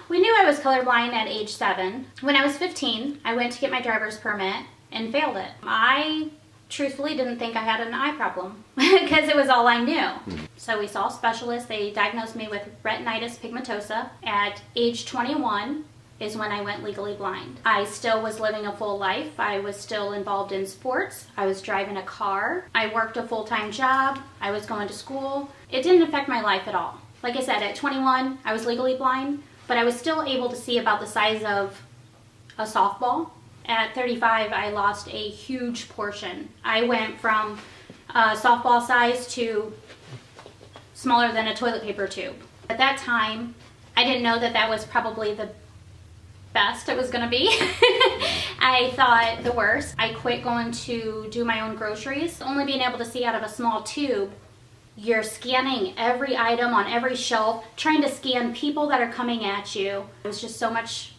We knew I was colorblind at age 7. When I was 15, I went to get my driver's permit and failed it. I truthfully didn't think I had an eye problem because it was all I knew. So we saw a specialist. They diagnosed me with retinitis pigmentosa. At age 21 is when I went legally blind. I still was living a full life. I was still involved in sports. I was driving a car. I worked a full-time job. I was going to school. It didn't affect my life at all. Like I said, at 21, I was legally blind, but I was still able to see about the size of a softball. At 35, I lost a huge portion. I went from softball size to smaller than a toilet paper tube. At that time, I didn't know that that was probably the best it was gonna be. I thought the worst. I quit going to do my own groceries. Only being able to see out of a small tube, you're scanning every item on every shelf, trying to scan people that are coming at you. It was just so much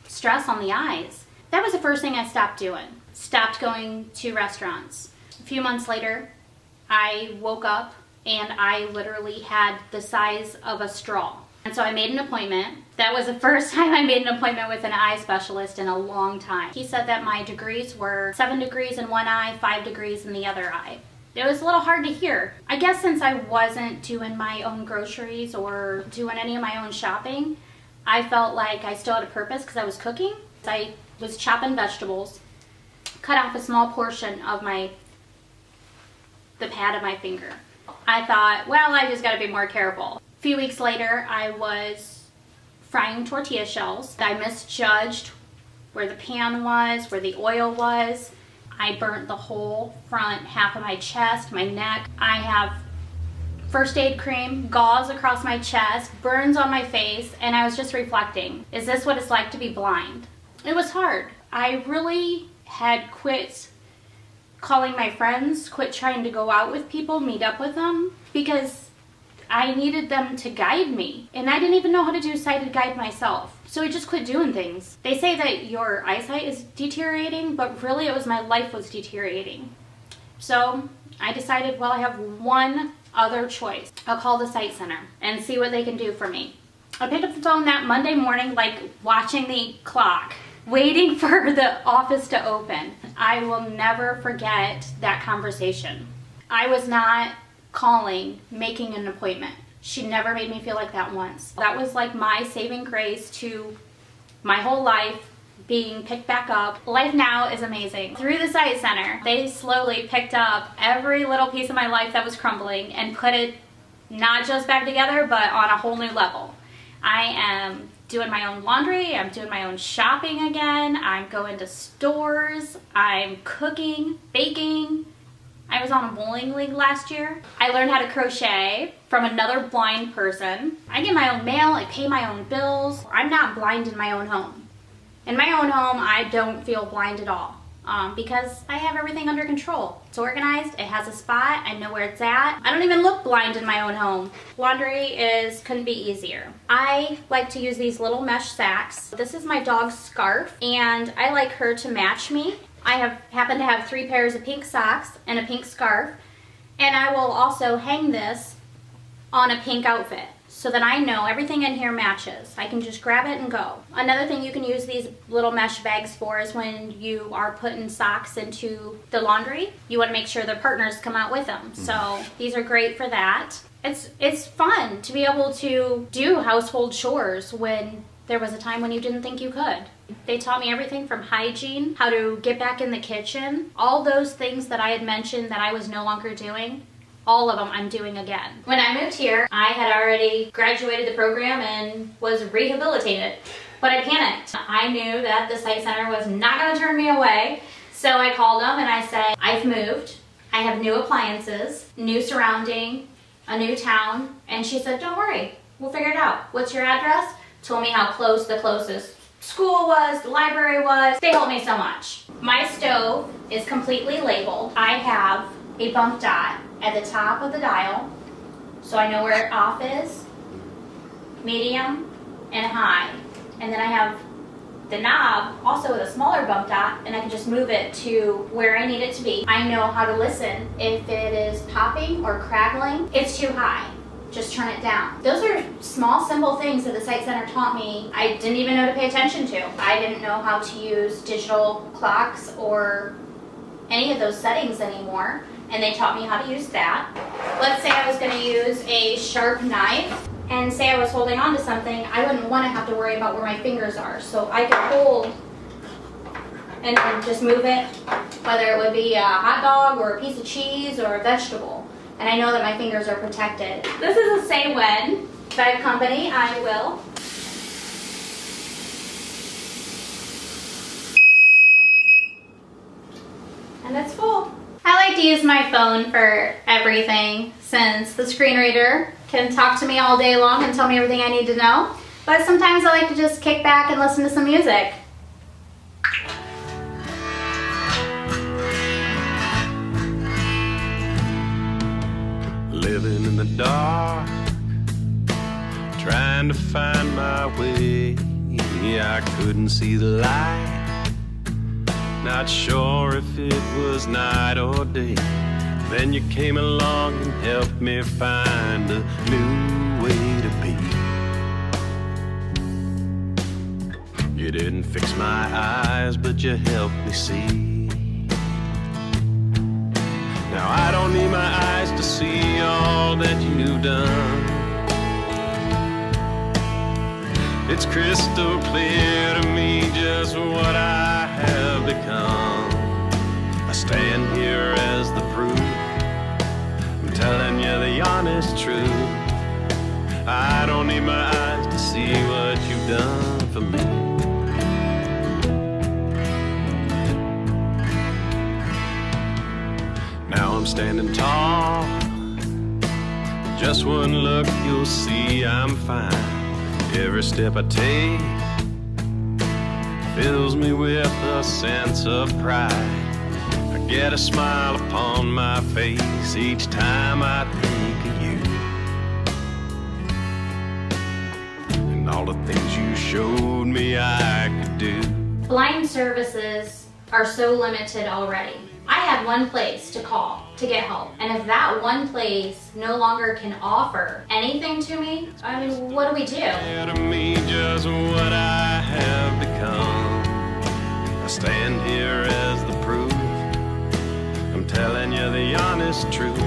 stress on the eyes. That was the first thing I stopped doing. Stopped going to restaurants. A few months later, I woke up and I literally had the size of a straw. And so I made an appointment. That was the first time I made an appointment with an eye specialist in a long time. He said that my degrees were 7 degrees in one eye, 5 degrees in the other eye. It was a little hard to hear. I guess since I wasn't doing my own groceries or doing any of my own shopping, I felt like I still had a purpose because I was cooking. I was chopping vegetables, cut off a small portion of the pad of my finger. I thought, well, I just gotta be more careful. A few weeks later, I was frying tortilla shells. I misjudged where the pan was, where the oil was. I burnt the whole front half of my chest, my neck. I have first aid cream, gauze across my chest, burns on my face, and I was just reflecting, is this what it's like to be blind? It was hard. I really had quit calling my friends, quit trying to go out with people, meet up with them, because I needed them to guide me. And I didn't even know how to do sighted guide myself. So I just quit doing things. They say that your eyesight is deteriorating, but really it was my life was deteriorating. So I decided, well, I have one other choice. I'll call the Sight Center and see what they can do for me. I picked up the phone that Monday morning, like watching the clock, waiting for the office to open. I will never forget that conversation. I was not calling, making an appointment. She never made me feel like that once. That was like my saving grace to my whole life being picked back up. Life now is amazing. Through the Sight Center, they slowly picked up every little piece of my life that was crumbling and put it not just back together, but on a whole new level. I am doing my own laundry, I'm doing my own shopping again, I'm going to stores, I'm cooking, baking. I was on a bowling league last year. I learned how to crochet from another blind person. I get my own mail, I pay my own bills. I'm not blind in my own home. In my own home, I don't feel blind at all because I have everything under control. It's organized, it has a spot, I know where it's at. I don't even look blind in my own home. Laundry couldn't be easier. I like to use these little mesh sacks. This is my dog's scarf and I like her to match me. I happen to have 3 pairs of pink socks and a pink scarf, and I will also hang this on a pink outfit so that I know everything in here matches. I can just grab it and go. Another thing you can use these little mesh bags for is when you are putting socks into the laundry, you want to make sure their partners come out with them. So these are great for that. It's fun to be able to do household chores when there was a time when you didn't think you could. They taught me everything from hygiene, how to get back in the kitchen, all those things that I had mentioned that I was no longer doing, all of them I'm doing again. When I moved here, I had already graduated the program and was rehabilitated, but I panicked. I knew that the Sight Center was not gonna turn me away, so I called them and I said, I've moved, I have new appliances, new surrounding, a new town, and she said, don't worry, we'll figure it out. What's your address? Told me how close the closest school was, the library was. They helped me so much. My stove is completely labeled. I have a bump dot at the top of the dial, so I know where off is, medium, and high. And then I have the knob also with a smaller bump dot, and I can just move it to where I need it to be. I know how to listen if it is popping or crackling. It's too high. just turn it down. Those are small, simple things that the Sight Center taught me I didn't even know to pay attention to. I didn't know how to use digital clocks or any of those settings anymore, and they taught me how to use that. Let's say I was going to use a sharp knife, and say I was holding on to something, I wouldn't want to have to worry about where my fingers are. So I could hold and then just move it, whether it would be a hot dog or a piece of cheese or a vegetable. And I know that my fingers are protected. This is a Say When by a company, I will. And it's full. I like to use my phone for everything since the screen reader can talk to me all day long and tell me everything I need to know. But sometimes I like to just kick back and listen to some music. Living in the dark, trying to find my way. I couldn't see the light, not sure if it was night or day. Then you came along and helped me find a new way to be. You didn't fix my eyes, but you helped me see. Now I don't need my eyes to see all that you've done. It's crystal clear to me just what I have become. I stand here as the proof, I'm telling you the honest truth. I don't need my eyes to see what you've done for me. Now I'm standing tall, just one look you'll see I'm fine. Every step I take fills me with a sense of pride. I get a smile upon my face each time I think of you, and all the things you showed me I could do. Blind services are so limited already. I had one place to call to get help, and if that one place no longer can offer anything to me, I mean, what do we do? To me just what I have become. I stand here as the proof, I'm telling you the honest truth.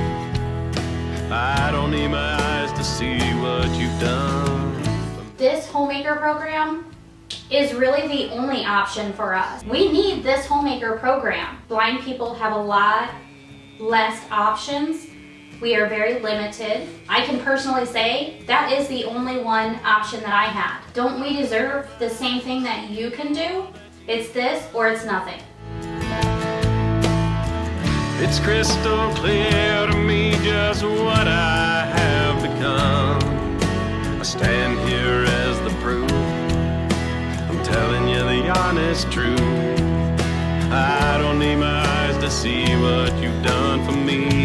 I don't need my eyes to see what you've done. This Homemaker program is really the only option for us. We need this Homemaker program. Blind people have a lot less options. We are very limited. I can personally say that is the only one option that I had. Don't we deserve the same thing that you can do? It's this or it's nothing. It's crystal clear to me just what I have become. I stand here as the proof, I'm telling you the honest truth. I don't need my eyes to see what you've done for me.